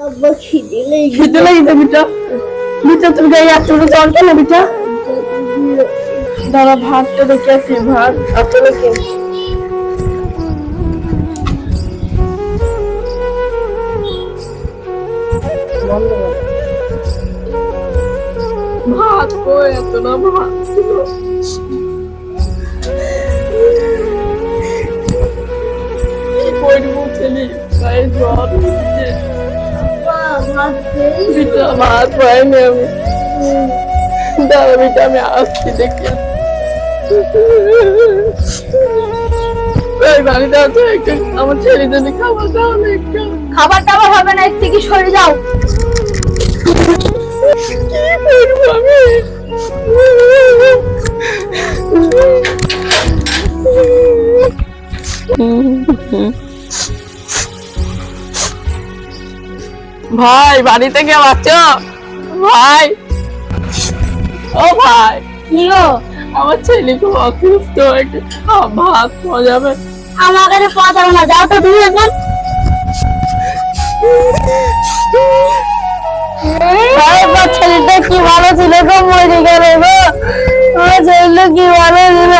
আব্বা খিদে লেগে খিদে লেগেছে বেটা। বেটা তোর গায়ে এত জল কেন বেটা? দাঁড়া ভাতটা দেখে আসি, ভাত আসলে কে ভাত কই এত না ভাত ছিল। কি করবো ছেলে গায়ে জ্বর হচ্ছে। ভাত খেয়ে বেটা ভাত পাইনি আমি। দাঁড়া বেটা আমি আসছি দেখে ওই বাড়িতে আছে একটু আমার ছেলের জন্য খাবার দাও না একটু। খাবার টাবার হবে না, একটু কি সরে যাও। কি করবো আমি? ভাই বাড়িতে কেউ আছো? ভাই ও ভাই, কি গো? আমার ছেলে খুব অসুস্থ, একটু ভাত পাওয়া যাবে? আমার কাছে পাওয়া যাবে না, যাও তো তুমি এখন। আমার ছেলেটা কি ভালো ছিল গো, মরে গেল গো। আমার ছেলেটা কি ভালো ছিল।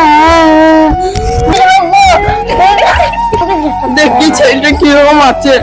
দেখি ছেলেটা কিরকম আছে।